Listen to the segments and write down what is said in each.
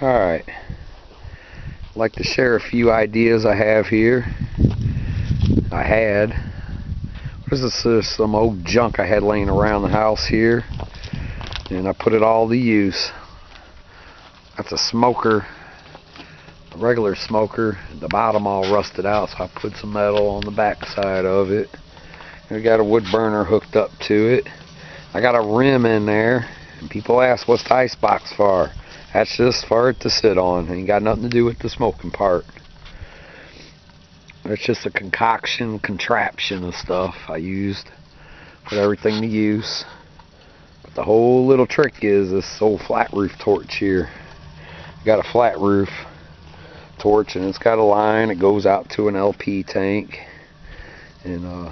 Alright, I'd like to share a few ideas I have here. This is some old junk I had laying around the house here, and I put it all to use. That's a smoker, a regular smoker. The bottom all rusted out, so I put some metal on the back side of it. I got a wood burner hooked up to it. I got a rim in there, and people ask, what's the ice box for? That's just for it to sit on. It ain't got nothing to do with the smoking part. It's just a contraption of stuff I used. Put everything to use. But the whole little trick is this old flat roof torch here. Got a flat roof torch, and it's got a line. It goes out to an LP tank. And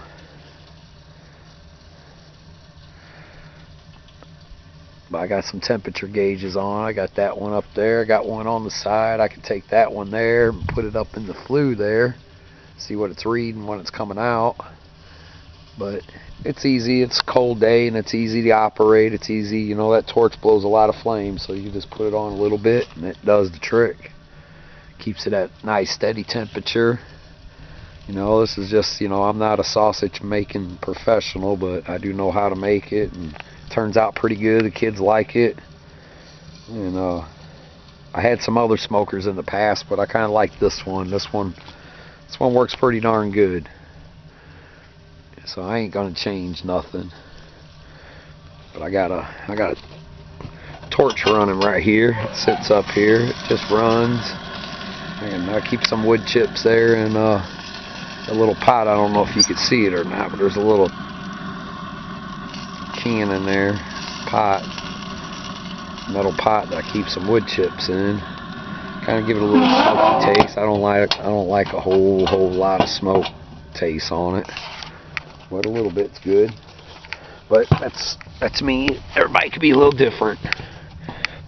I got some temperature gauges on. I got that one up there. I got one on the side. I can take that one there and put it up in the flue there. See what it's reading when it's coming out. But it's easy. It's a cold day and it's easy to operate. It's easy. You know, that torch blows a lot of flame, so you just put it on a little bit and it does the trick. Keeps it at nice steady temperature. You know, this is just, you know, I'm not a sausage making professional, but I do know how to make it, and it turns out pretty good. The kids like it. And I had some other smokers in the past, but I kind of like this one. This one works pretty darn good. So I ain't gonna change nothing. But I got a torch running right here. It sits up here. It just runs. And I keep some wood chips there, and a little pot. I don't know if you could see it or not, but there's a little can in there, metal pot that I keep some wood chips in. Kind of give it a little smoky taste. I don't like a whole lot of smoke taste on it, but a little bit's good. But that's me. Everybody could be a little different.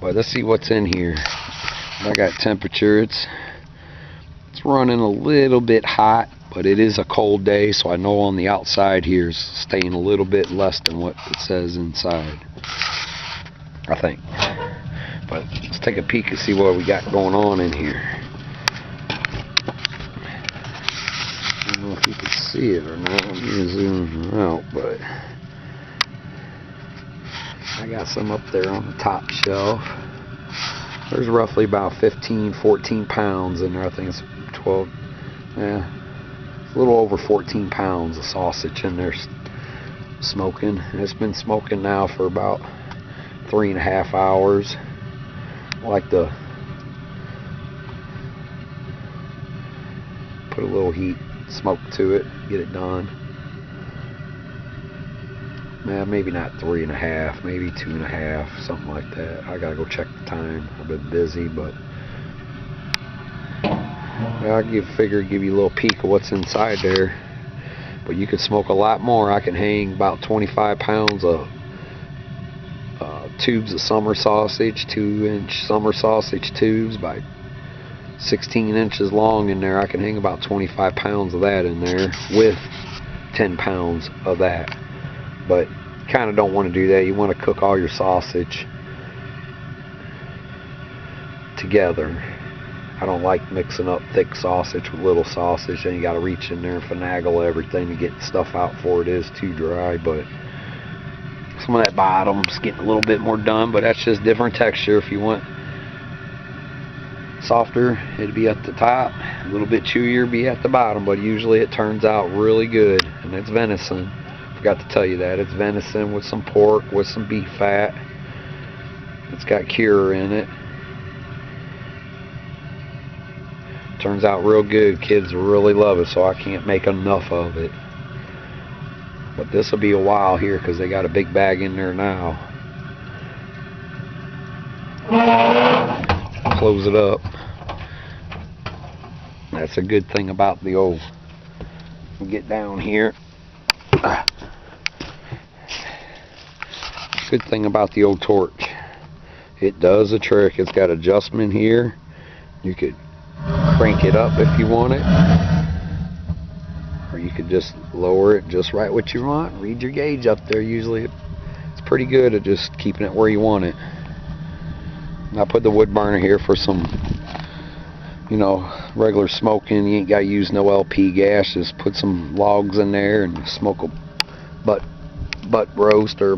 But let's see what's in here. I got temperature. It's running a little bit hot, but it is a cold day, so I know on the outside here is staying a little bit less than what it says inside, I think. But let's take a peek and see what we got going on in here. I don't know if you can see it or not. Let me zoom out, but I got some up there on the top shelf. There's roughly about 14 pounds in there. I think it's 12, yeah, a little over 14 pounds of sausage in there smoking. And it's been smoking now for about 3.5 hours. I like to put a little heat smoke to it, get it done. Maybe not 3.5, maybe 2.5, something like that. I gotta go check the time. I've been busy, but yeah, I figure give you a little peek of what's inside there. But you can smoke a lot more. I can hang about 25 pounds of tubes of summer sausage, 2-inch summer sausage tubes by 16 inches long in there. I can hang about 25 pounds of that in there with 10 pounds of that. But kind of don't want to do that. You want to cook all your sausage together. I don't like mixing up thick sausage with little sausage. Then you got to reach in there and finagle everything to get stuff out before it is too dry. But some of that bottom's getting a little bit more done, but that's just different texture. If you want softer, it'd be at the top. A little bit chewier, be at the bottom. But usually it turns out really good, and it's venison. Forgot to tell you that. It's venison with some pork, with some beef fat. It's got cure in it. Turns out real good. Kids really love it, so I can't make enough of it. But this will be a while here because they got a big bag in there now. Close it up. That's a good thing about the old. We'll get down here. Good thing about the old torch. It does a trick. It's got adjustment here. You could crank it up if you want it, or you could just lower it just right what you want. Read your gauge up there. Usually it's pretty good at just keeping it where you want it. I put the wood burner here for some, you know, regular smoking. You ain't got to use no LP gas. Just put some logs in there and smoke a butt roast or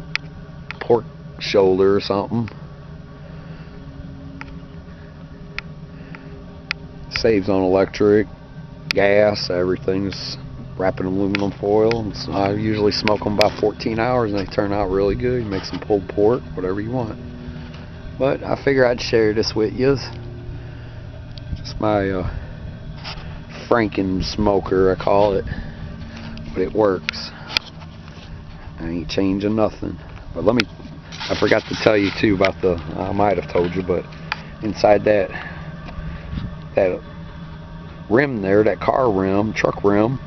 pork shoulder or something. Saves on electric, gas, everything's wrapped in aluminum foil. And so I usually smoke them about 14 hours and they turn out really good. You make some pulled pork, whatever you want. But I figure I'd share this with you. It's my Franken smoker, I call it. But it works. I ain't changing nothing. But I forgot to tell you too about I might have told you, but inside that rim there, that car rim, truck rim,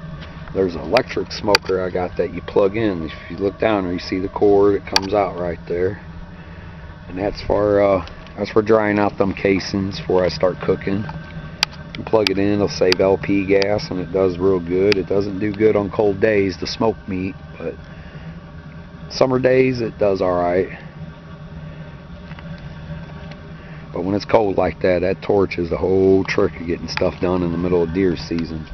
there's an electric smoker I got that you plug in. If you look down there, you see the cord, it comes out right there. And that's for drying out them casings before I start cooking. You plug it in, it'll save LP gas, and it does real good. It doesn't do good on cold days to smoke meat, but summer days it does alright. But when it's cold like that, that torch is the whole trick of getting stuff done in the middle of deer season.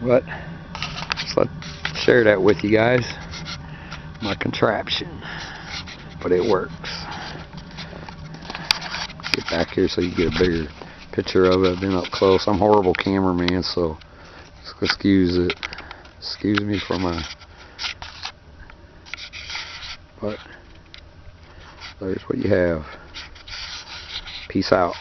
But just share that with you guys. My contraption, but it works. Get back here so you get a bigger picture of it. I've been up close. I'm a horrible cameraman, so excuse me for but there's what you have. Peace out.